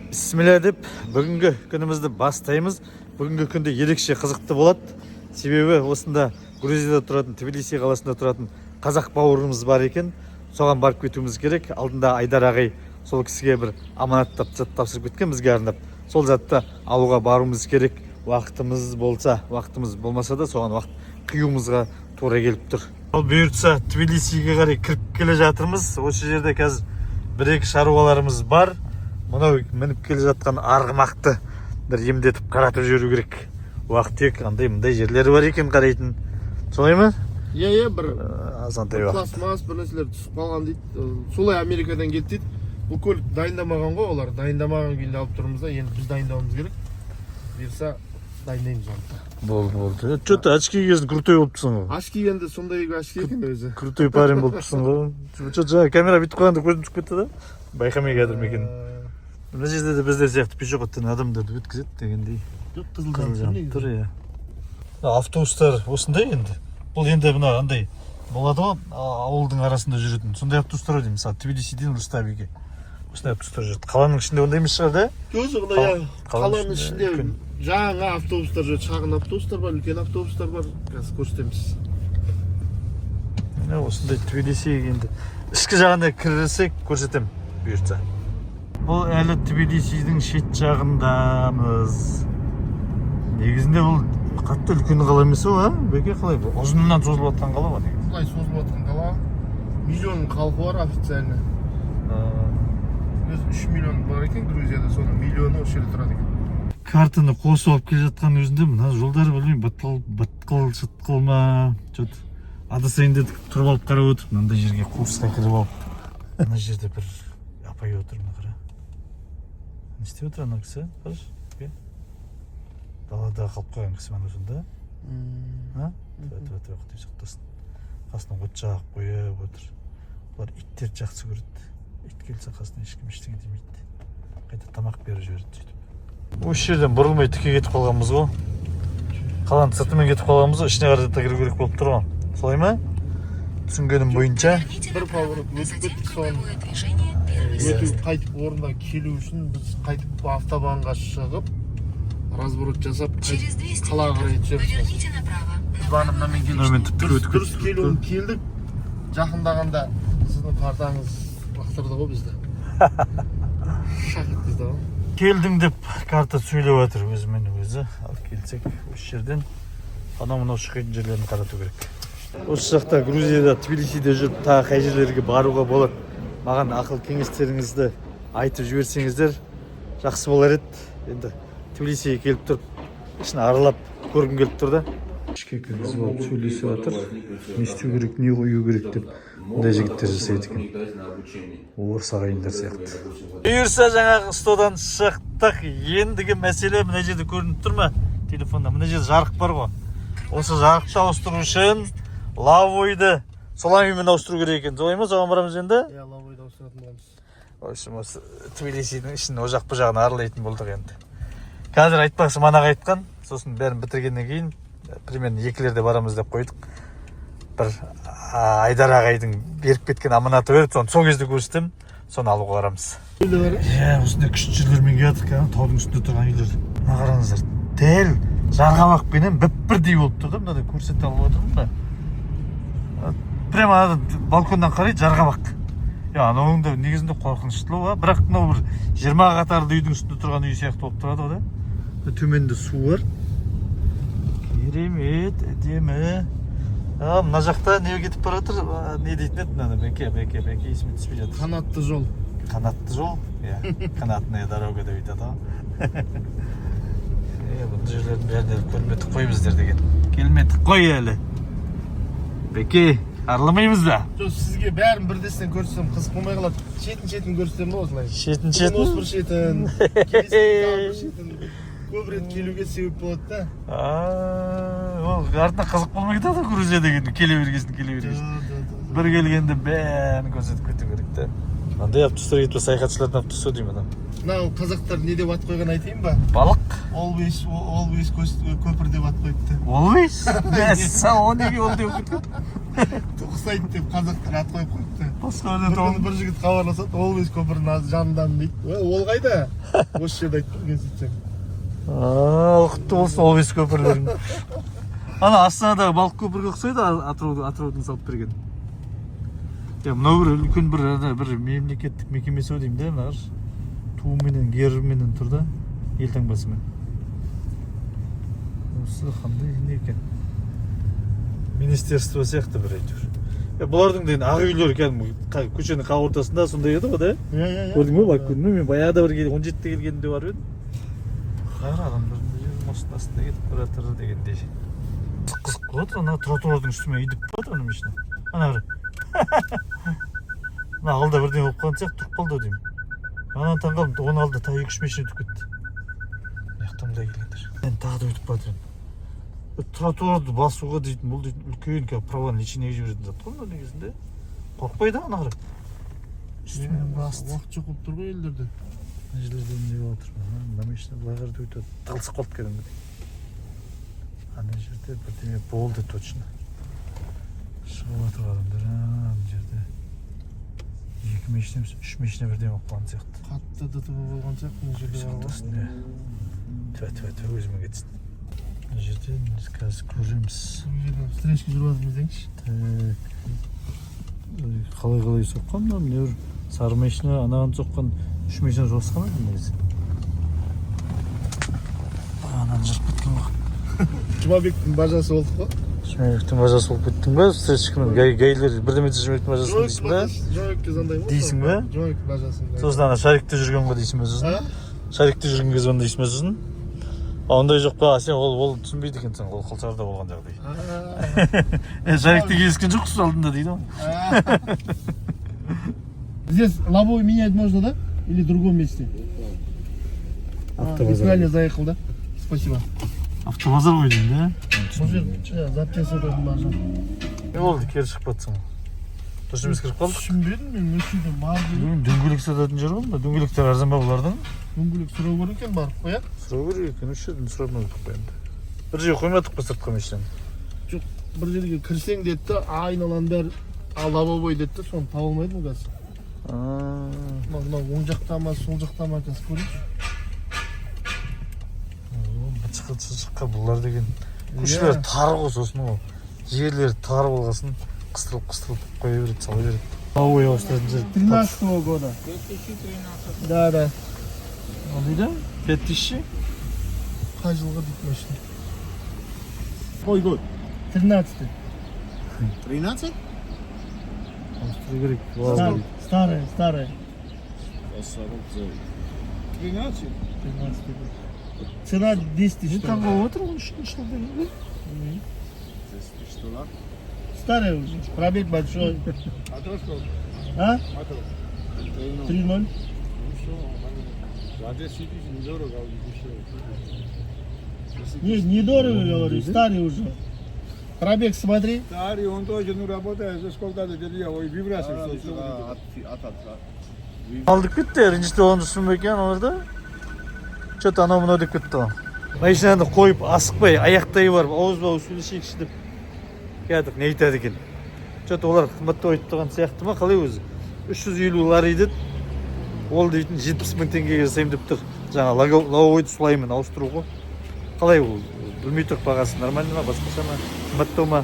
Бисмилля деп бүгінгі күнімізді бастаймыз. Бүгінгі күнде ерекше қызықты болады. Себебі осында Грузияда тұратын, Тбилиси қаласында тұратын қазақ бауырымыз бар екен. Соған барып кетуіміз керек. Алдында Айдар ағай сол кісіге бір аманаттап зат тапсырып кеткен бізге арнап. Сол затты алуға баруымыз керек. Уақытымыз болса, уақытымыз болмаса да соған уақыт қиюымызға тура келіп тұр. Ол бұйыртса Тбилисиге қарай кіріп келе жатырмыз. Осы жерде қазір бір-екі шаруаларымыз бар. Мынау мініп келе жатқан арғымақты бір емдетіп қаратып жіберу керек. Уақыт тек андай-мындай жерлері бар екен қарайтын. Солай ма? Иә, бір азантай уақыт. пластмасс бір нәрселер түсіп қалған дейді. Солай Америкадан келді дейді. Бұл көлік дайындамаған ғой, олар дайындамаған күйінде алып тұрмыз да, енді біз дайындауымыз керек. Бұйырса дайындаймыз оны. Болды. Что-то очки киесің, крутой болып тұрсың ғой. Очки енді сондай очки екен өзі. Крутой парень болып тұрсың ғой. Что-то камера бүйтіп қойғанда көзім түсіп кетті да. Байқамай кәдір ме екен. Мына жерде де біздер сияқты пешеходтан адамдарды өткізеді дегендей. Жоқ, қызыл тұр, иә. Автобустар осындай енді. Бұл енді мына андай болады ғой, ауылдың арасында жүретін. Сондай автобустар деймін, мысалы Тбилисиден Руставиге. Осындай автобустар жүреді. Қаланың ішінде ондай емес шығар да? Жоқ, қаланың ішінде жаңа автобустар жүреді, шағын автобустар бар, үлкен автобустар бар. Қазір көрсетеміз. Осындай Тбилисиге енді ішкі жағына кірсек көрсетем бұйыртса. Бұл әлі Тбилисидің шет жағындамыз. Негізінде бұл қатты үлкен қала емес о, беке қалай бұл? Ұзынынан созылып жатқан қала ба негізі? Бұлай созылып жатқан қала. Миллион халқы бар официально. 3 миллион бар екен Грузияда, соның миллионы осы жерде тұрады екен. Картаны қосып алып келе жатқан өзінде мына жолдары білмеймін, бытқыл ма, что-то адасайын дедік тұрып алып қарап отыр. Мынандай жерге курсқа кіріп алып. Мына жерде бір апай отыр, мына қара. Не істеп отыр ана кісі? Қарашы. Далада қалып қойған кісі мана сонда. Құдай сақтасын. Қасына от жағып қойып отыр. Олар иттерді жақсы көреді. Ит келсе қасына ешкім ештеңе демейді. Қайта тамақ беріп жібереді сөйтіп. Осы жерден бұрылмай тіке кетіп қалғанбыз ғой. Қаланың сыртымен кетіп қалғанбыз ғой, ішіне қарай кіру керек болып тұр ғой. Солай ма? Түсінгенім бойынша. Бір поворот өтіп кеттік, соған өтіп қайтып орында келу үшін біз қайтып автобанға шығып разворот жасап қалаға қарай түсеміз. Банымнамен келдік. Дұрыс келуін келдік. Жақындағанда сіздің картаңыз лақтырды ғой бізді. Шақ еткізді ғой. Келдім деп карта сөйлеп жатыр өзімен өзі. Ал келсек осы жерден анау шығатын жерлерін қарату керек. Осы жақта Грузияда, Тбилисиде жүріп тағы қай жерлерге баруға болады. Маған ақыл кеңестеріңізді айтып жіберсеңіздер жақсы болар еді. Енді Тбилисиге келіп тұрып, ішін аралап көргім келіп тұр да. Ішке кіргізіп алып сөйлесіп жатыр. Не істеу керек, не қою керек деп мұндай жігіттер жасайды екен. Орыс ағайындар сияқты. Бұйырса жаңағы студан шықтық. Ендігі мәселе мына жерде көрініп тұр ма? Телефонда мына жерде жарық бар ғой. Осы жарықты ауыстыру үшін лавойды соламимен ауыстыру керек екен. Солай ма? Соған барамыз енді? Иә, лавойды ауыстыратын боламыз. В общем, осы Тбилисидің ішін о жақ бұл жағына аралайтын болдық енді. Қазір айтпақшы манаға айтқан, сосын бәрін бітіргеннен кейін примерно екілерде барамыз деп қойдық. Бір Айдар ағайдың беріп кеткен аманаты беріп, соны сол кезде көрсетем, соны алуға барамыз. Иә, осындай күшті жерлермен келдік, таудың үстінде тұрған үйлер. Мына қараңыздар, дәл жарғабақпенен бірдей болып тұр да, мынада көрсете алып отырмын ба. Прямо балконнан қарайды жарғабақ. Анауың да негізінде қорқыныштылы, бірақ мынау бір 20 қатарлы үйдің үстінде тұрған үй сияқты болып тұрады ғой да. Төменде су бар. Керемет, әдемі. Мына жақта не кетіп бара жатыр? Не дейтін еді мынаны? Бәке, есіме түспей жатыр. Қанатты жол. Қанатты жол? Иә, қанатная дорога деп айтады ғой. Бұндай жерлердің бәріне көрмедік қой біздер деген. Келмедік қой әлі. Бәке, арламаймыз да. Жоқ, сізге бәрін бірдестен көрсетсем қызық болмай қалады. Шетін көрсетем ба осылай? Шетін? Осы бір шетін, келесің бір шетін. Көп рет келуге себеп болады да. Ол артына қызық болмай кетеді Грузия деген. Келе бергесін. Бір келгенде бәрін көрсетіп кету керек та. Мынандай автобустар кетіп саяхатшылардың автобусы деймін. Мынау қазақтар не деп ат қойған айтайын ба? Балық. Always көпір деп ат қойыпты. Always? Мәссаған, о неге ол деп кеткен? ұқсайды деп қазақтар ат қойып қойыпты. Басқа бір жігіт хабарласады, Олбес көпірінің жанынан дейді. Ол қайда? Осы жерде айтып тұрген сөйтсем. Құтты болсын Олбес көпірлерің. Ана Астанадағы балық көпірге ұқсайды, Атыраудың салып берген. Мынау бір үлкен бір мемлекеттік мекемесі деймін да, мына туыменен, гербіменен тұр да, елтаңбасымен. Осы қандай не екен? Министерство сияқты бір әйтеуір. Бұлардың деген ақ үйлер кәдімгі көшенің қақ ортасында сондай еді ғой да? Көрдің бе? Бak көрдің бе? Мен баяғыда бір 17-те келгенде барып едім. Қара адамдар жердің осының астында кетіп баратыр дегендей. Қызық болады, ана тротуардың үстімен үйдіп болады ана машина. Ана бір. Ана алда бірден болып қалған сияқты тұрып қалды деймін. Анан таңғалдым, оның алдында тағы 2-3 машина өтіп кетті. Яқтамда келгендер. Мен тағы да өтіп батырмын. Тротуарды басуға дейтін, бұл дейтін үлкен праваны личинеге жіберетін зат қой мына негізінде. Қорықпайды ана қарап. Үстімен басты. Уақыт жоқ болып тұр ғой елдерде. Мына жерлерде не болып жатыр? Мына машина былай қарап өтеді. Тығылысып қалып кәдімгідей. Ана жерде бірдеңе болды точно. Шығып жатыр адамдар. Ана жерде 2 машина емес, 3 машина бірден болып қалған сияқты. Қатты ДТП болған сияқты мына жерде бар ғой. Тәу өзімен кетсін. Мына жерде біз қазір көреміз. Бұл жерде встречка жүріп жатырмыз деңізші. Қалай соққан мына бір сары машина, анаған соққан 3 машина жосқан еді негізі. Ананы жүріп кеткен ғой. Жұмабектің бажасы болдық қой. Жұмабектің бажасы болып кеттің ба? Встречкамен гайлер бірдеметі Жұмабектің бажасы дейсің ба? Жұмабекке звондаймын ғой. Дейсің ба? Жұмабектің бажасын. Сосын ана Шарикте жүрген ғой дейсің ба сосын? Шарикте жүрген кез звондайсың ба сосын? Ондай жоқ па? Сен ол түсінбейді екенсің, ол Құлсарда болған жағдай. Шарикте кездескен жоқсыз алдында дейді ғой. Здесь лобовой менять можно, да? Или в другом месте? Правильно заехал, да? Спасибо. Автобазар ғой деймін, да? Бұл жер запчасть сататын бар жер. Не болды, кері шығып батсың ғой. Дұрыс емес кіріп қалдық? Түсінбедім мен, өшейді бар дейді. Дөңгелек сататын жер ғой, дөңгелектер арзан ба бұлардың? Дөңгелек сұрау керек екен барып қояқ. Сұрау керек екен, осы жерден сұрамадық қой енді. Бір жерге қоймадық па сыртқа машинаны? Жоқ, бір жерге кірсең деді, айналаның бәрі лобовой деді, соны таба алмайдым қазір. Мынау оң жақта ма, сол жақта ма қазір көрейінші. Бытшыққа бұлар деген көшелер тар ғой, сосын ол жерлері тар болғасын қыстырылып қоя береді, сала береді. Лобовой ауыстыратын жер 13-го года. 2013. Да. Ол дейді? 5000? Қай жылға дейді машина? Қой год? 13-й. 13? Ауыстыру керек. Старая. 13? 13-й год. Цена 10 тысяч. Там было утро, он что ли? Что да? Старая уже. Пробег большой. А то сколько? А? А то? 3-0. Ну все, за 10 тысяч недорого, а Не, недорого, говорю, старый уже. Пробег смотри. старый, он тоже ну работает, за сколько-то деревья, ой, вибрация. Aldık bitti, ренжітіп оған түсінбей екен оларда. Что-то анау мынау деп кетті ғой. Машинаны қойып асықпай, аяқтай барып, ауызба сөйлесейікші деп келдік, не айтады екен. Что-то олар қымбаттау айтып тұрған сияқты ма, қалай өзі? 350 лари деді, ол дейтін 70 000 теңгеге жасаймын деп тұр. Жаңа лобовойды сулаймын ауыстыру ғой. Қалай ол? Білмей тұрып бағасы нормально ма, басқаша ма, қымбаттау ма?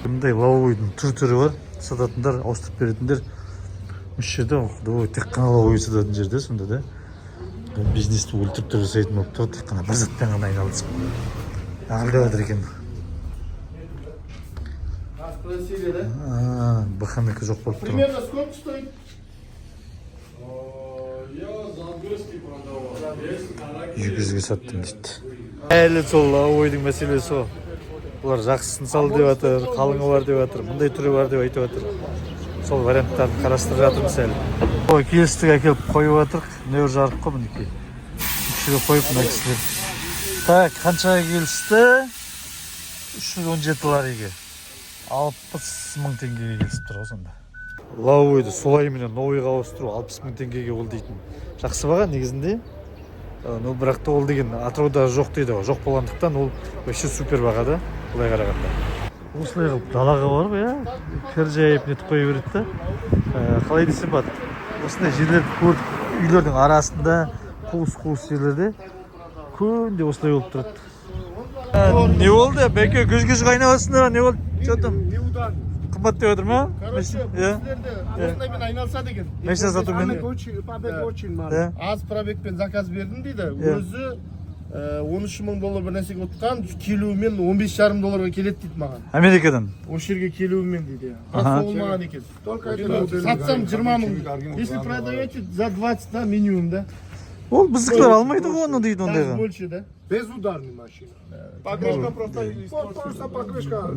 Бұндай лобовойдың түрі бар, сататындар, ауыстырып беретіндер. Осы жерде тек қана лобовой сататын жерде сонда да. Бизнесті өлтіріп түр жасайтын болып тұр, тек қана бір затпен ғана айналысып. Ағылдап жатыр екен. Спросили, да? Бахамекі жоқ болып тұр. Примерно сколько стоит? Я за 200 продавал. 200-ге саттым дейді. Әлі сол лобовойдың мәселесі ғой. Бұлар жақсысын сал деп жатыр, қалыңы бар деп жатыр, мұндай түрі бар деп айтып жатыр. Сол варианттарды қарастырып жатырмыз әлі. Ой, келістік әкеліп қойып жатырық. Нөр жарық қой мінекей. Үшіге қойып мына кісілер. Так, қаншаға келісті? 317 лариге. 60 000 теңгеге келісіп тұр ғой сонда. Лобовойды сулайменен новыйға ауыстыру 60 000 теңгеге ол дейтін. Жақсы баға негізінде. Ну, бірақ та ол деген Атырауда жоқ дейді ғой. Жоқ болғандықтан ол вообще супер баға да, былай қарағанда. осылай қылып далаға барып иә кір жайып нетіп қоя береді да қалай десем болады осындай жерлерді көрдік үйлердің арасында қуыс жерлерде күнде осылай болып тұрады. Не болды бәке күз қайнап жатсыңдар не болды че там қымбат деп отыр ма? Осындаймен айналысады екен. Машина сатумен Аз пробегпен заказ бердім дейді. Өзі $13,000 бір нәрсеге отқан, келуімен $15,500 келеді дейді маған. Америкадан? Осы жерге келуімен дейді. Аз соғылмаған екен. Сатсам 20,000. Если продаете за 20 да минимум да. Ол біздікілер алмайды ғой оны дейді ондайға. Больше да. Безударный машина. Покрышка просто покрышка.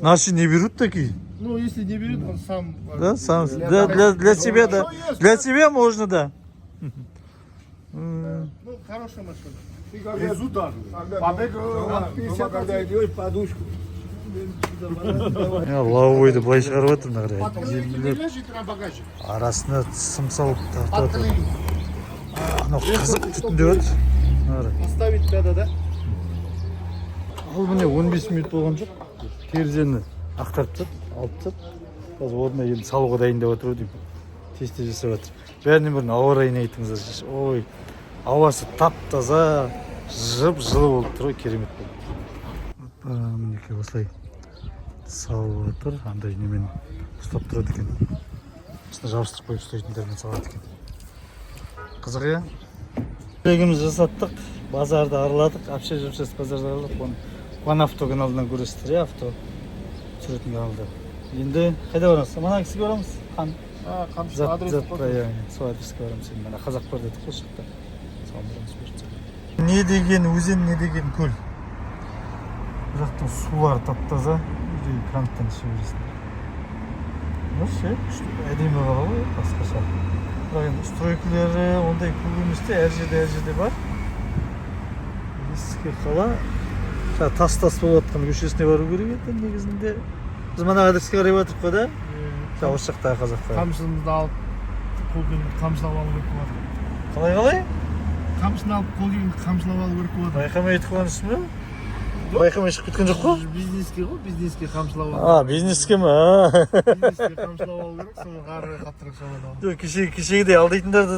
Наши не берут такие? Ну, если не берет, он сам. Да, сам. Для себя, да. Для себя можно, да. Ну, хорошая машина. Безударный. Побег от 50, когда идешь, подушку. Лавойды былай шығарып жатыр мына қарай. Лежит на багажник. Арасына сым салып тартып жатыр. Анау қызық түтіндеп жатыр. Поставить надо, да? Ал міне 15 минут болған жоқ. Терезені ақтарып тастады, алып тастады. Қазір орнына енді салуға дайындап отыр деймін. Тесте жасап жатыр. Бәрінен бұрын ауа райын айтыңыздаршы. Ой, ауасы тап-таза, жып-жылы болып тұр ғой, керемет болды. Мінекей осылай салып жатыр. Андай немен ұстап тұрады екен. Осыны жабыстырып қойып ұстайтындармен салады екен. Қызық иә? Бегіміз жасаттық, базарды арладық, апша-жапшасы базарды арладық. Авто каналынан көресіздер, иә, авто түсіретін каналда. Енді қайда барамыз? Мана кісіге барамыз? Қамшы адрес қойды. Сол адреске барамыз. Мана қазақ бар дедік қой шықта. Не деген өзен, не деген көл. Бұл жақтың сулары тап-таза. Үйдегі кранттан іше бересің. Ше, әдемі қала ғой, басқаша. Бірақ енді стройкілері ондай көп емес те, әр жерде бар. Ескі қала. Тас-тас болып жатқан көшесіне бару керек еді негізінде. Біз мана адреске қарай жатырмық қой да? Осы жақтағы қазаққа. Қамшымызды алып, қол келін қамшылап алу керек болады. Қалай? Қамшыны алып, қол келін қамшылап алу керек болады. Байқамай етіп қойғансыз ба? Байқамай шығып кеткен жоқ қой? Бизнеске ғой, бизнеске қамшылап алу. Бизнеске ма? Бизнеске қамшылап алу керек, соны қарай қаттырық шалады. Жоқ, кешегідей алдайтындарды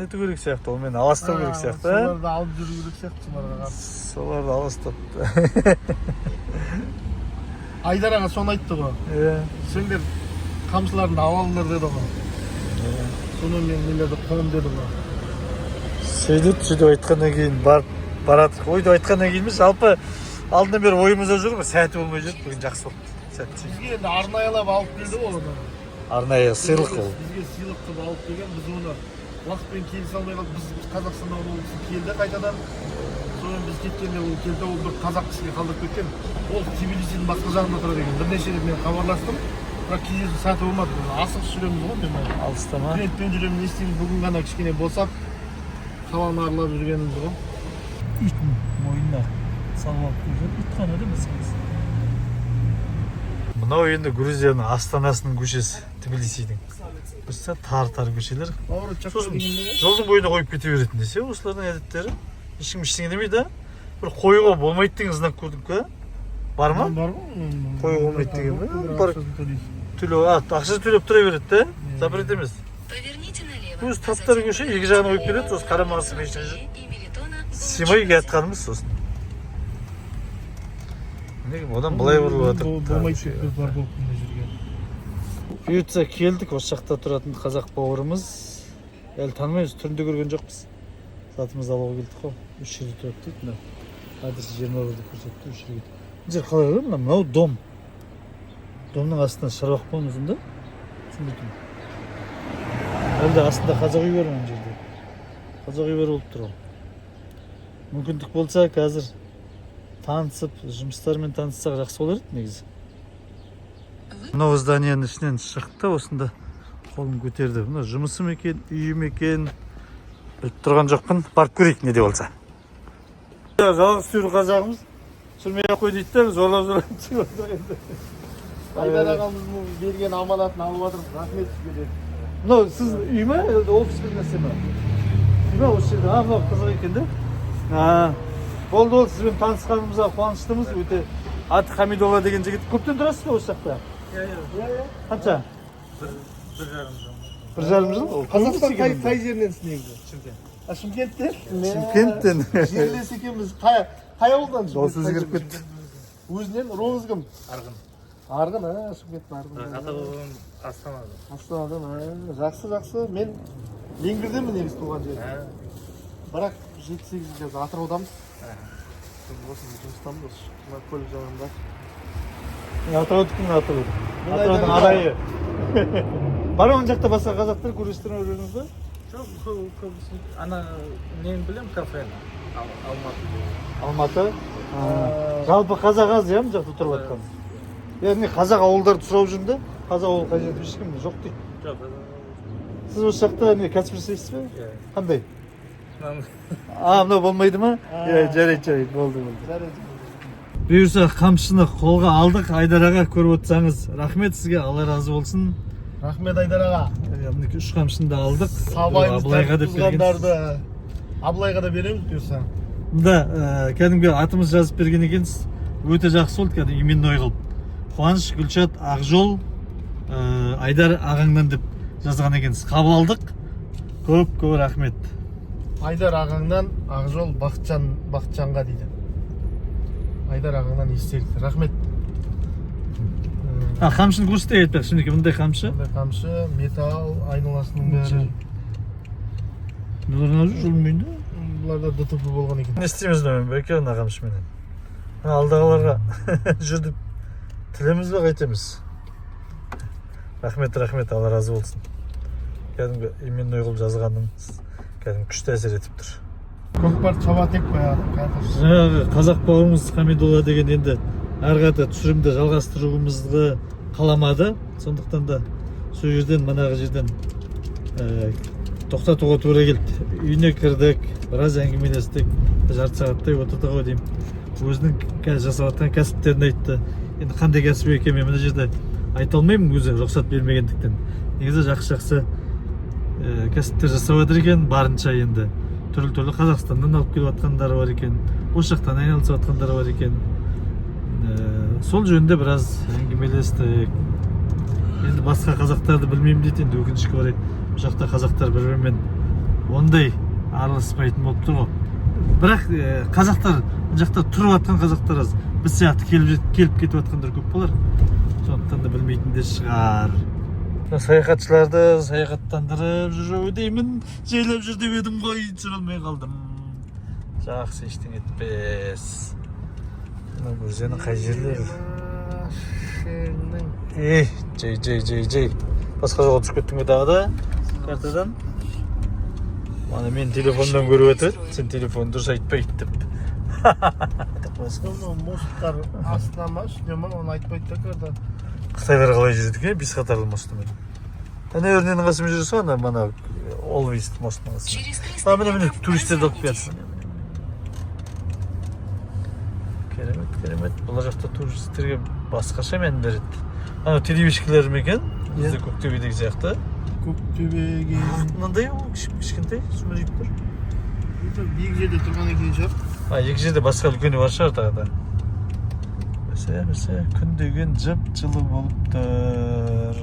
нету керек сияқты, ол мен аластау керек сияқты. Соларды алып жүру керек сияқты соларға қарсы. Соларды аластап. Айдараға соны айтты ғой. Сендер қамшыларын алыңдар деді ғой. Соны мен нелерді қоғым деді ғой. Сөйтіп айтқаннан кейін баратыр. Ойды айтқаннан кейін емес, жалпы алдынан бері ойымызда жүр, сәті болмай жүрді, бүгін жақсы болды. Бізге енді арнайылап алып келді ғой оны. Арнайы сыйлық ол. Бізге сыйлық қылып алып келген, біз оны уақытпен келісе алмай қалдық. Біз Қазақстаннан ол кісі келді қайтадан. Сонымен біз кеткенде ол келді, ол бір қазақ кісіге қалдырып кеткен. Ол Тбилисидің басқа жағында тұрады екен. Бірнеше рет мен хабарластым. Бірақ кездесу сәті болмады. Асығыс жүреміз ғой мен. Алыста ма? Клиентпен жүремін, не істейміз, бүгін ғана кішкене босап қаланы аралап жүргеніміз ғой. Итін мойнына салып алып келген. Ит қана да мәселесі. Мынау енді Грузияның астанасының көшесі, Тбилисидің. Бұста тар көшелер. Сосын жолдың бойына қойып кете беретін десе, осылардың әдеттері. Ешкім ештеңе демейді, бір қойуға болмайды деген знак көрдік қой. Бар ма? Бар ғой. Қойуға болмайды деген бе? Ақша төлеп тұра береді де, запрет емес. Көз таптар көше, екі жағын қойып келеді, сосын қарамағысы мешіне жүр. Симай келатқанымыз сосын. Одан былай бұрылып жатыр. Болмайды деп біз бар болып жүрген. Бұйыртса келдік, осы жақта тұратын қазақ бауырымыз. Әлі танымаймыз, түрінде көрген жоқпыз. Затымызды алуға келдік қой. 3 жерде тұрады дейді, мына адресі 21-де көрсетті, 3 жерге. Жер қалай ғой, мынау дом. Домның астынан шаруақ болмызын да? Түсінбейтін. Әлде астында қазақ үй бар ма жерде? Қазақ үй бар болып тұр ол. Мүмкіндік болса қазір танысып, жұмыстармен таныссақ жақсы болар еді негізі. Мынау зданияның ішінен шықты, осында қолын көтерді. Мына жұмысым екен, үйім екен. Біліп тұрған жоқпын, барып көрейік не де болса. Жалғыз сүйір қазағымыз сүрмей ақ қой дейді де, зорлап түсіп енді. Айдар ағамыз берген аманатын алып жатырмыз, рахмет сізге. Мынау сіз үй ма, офис бір нәрсе ма? Үй ма осы жерде? Мынау қызық екен де. Болды, сізбен танысқанымызға қуаныштымыз, өте аты Хамидолла деген жігіт. Көптен тұрасыз ба осы жақта? Иә. Қанша? Бір жарым жыл. Бір жарым жыл? Қазақстан қай жеріненсіз негізі? Шымкент. Шымкенттен? Шымкенттен. Жерлес екенбіз. Қай ауылдан? Дос өзгеріп кетті. Өзінен руыңыз кім? Арғын. Арғын, Шымкенттің Арғын. Ата бабам Астанада. Астанадан, жақсы. Мен Леңгірденмін негізі туған жерім. Бірақ 7-8 жыл Атыраудамыз. Осында жұмыстамыз осы. Мына көлік жағында. Атыраудікін Атыраудың арайы. Бар оң жақта басқа қазақтар көресіздер көрдіңіз ба? Жоқ, көбісін. Ана нені білем кафені. Алматы. Алматы. Жалпы қазақ аз иә, мына жақта тұрып жатқан. Яғни қазақ ауылдарды сұрап жүрмін. Қазақ ауыл қай жерде ешкім жоқ дейді. Жоқ. Сіз осы жақта не кәсіп жасайсыз ба? Иә. Қандай? Мынау болмайды ма? Иә, жарайды, болды. Бұйырса қамшыны қолға алдық. Айдар аға көріп отырсаңыз, рахмет сізге, Алла разы болсын. Рахмет Айдар аға. Мінекей 3 қамшыны да алдық. Сабайымыз Абылайға деп туғандарды Абылайға да береміз бұйырса. Мұнда кәдімгі атымыз жазып берген екенсіз. Өте жақсы болды, кәдімгі именной қылып. Қуаныш, Гүлшат, Ақжол, Айдар ағаңнан деп жазған екенсіз. Қабыл алдық. Көп рахмет. Айдар ағаңнан Ақжол Бақытжанға дейді. Айдар ағаңнан естелік. Рахмет. Қамшыны көрсете айтпақ. Шынеке бұндай қамшы. Бұндай қамшы, металл, айналасының бәрі. Бұларына жүр жолмейді. Бұларда ДТП болған екен. Не істейміз мен бәке ана қамшыменен. Алдағаларға жүрдіп тілеміз бе қайтеміз. Рахмет, Алла разы болсын. Кәдімгі именной қылып жазғаныңыз кәдімгі күшті әсер етіп тұр. Көкпар Чабатек Жаңағы қазақ бауырымыз Хамидолла деген енді әрғата түсірімді жалғастыруымызды қаламады. Сондықтан да сол жерден, манағы жерден тоқтатуға тура келді. Үйіне кірдік, біраз әңгімелестік, жарты сағаттай отырдық ғой деймін. Өзінің жасап жатқан кәсіптерін айтты. Енді қандай кәсіп екенін мен мына жерде айта алмаймын, өзі рұқсат бермегендіктен. Негізі жақсы кәсіптер жасап жатыр екен, барынша енді. Түрлі Қазақстаннан алып келіп жатқандары бар екен, осы жақтан айналысып жатқандары бар екен. Сол жөнінде біраз әңгімелестік. Енді басқа қазақтарды білмеймін дейді, енді өкінішке орай. Бұл жақта қазақтар бір-бірімен ондай араласпайтын болып тұр ғой. Бірақ қазақтар, бұл жақта тұрып жатқан қазақтар аз. Біз сияқты келіп кетіп жатқандар көп болар. Сондықтан да білмейтін де шығар. Саяхатшыларды саяхаттандырып жүру деймін. Жайлап жүр деп едім ғой, жүре алмай қалдым. Жақсы ештеңе етпес. Өзенің қай жерлері? Жей. Басқа жоға түсіп кеттің бе тағы да? Картадан. Мана мен телефондан көріп өтір. Сен телефон дұрыс айтпайды деп. Мосттар астына ма, үстіне ма, оны айтпайды да карта. Қытайлар қалай жүрдік е? 5 қатарлы мостымен. Әне өрненің қасымен жүрісі ана, мана Олвейст мостының қасымен. Міне туристерді алып берсін. Керемет. Бұл жақта туристерге басқаша мән береді. Ана телевишкілер ме екен? Бізде Көктөбедегі сияқты. Көктөбеге... Мынандай кішкентай, сүмірейіп тұр. Биік жерде тұрған екен шығар. Екі жерде басқа үлкені бар шығар тағы да. Бәсе, күн деген жып-жылы болып тұр.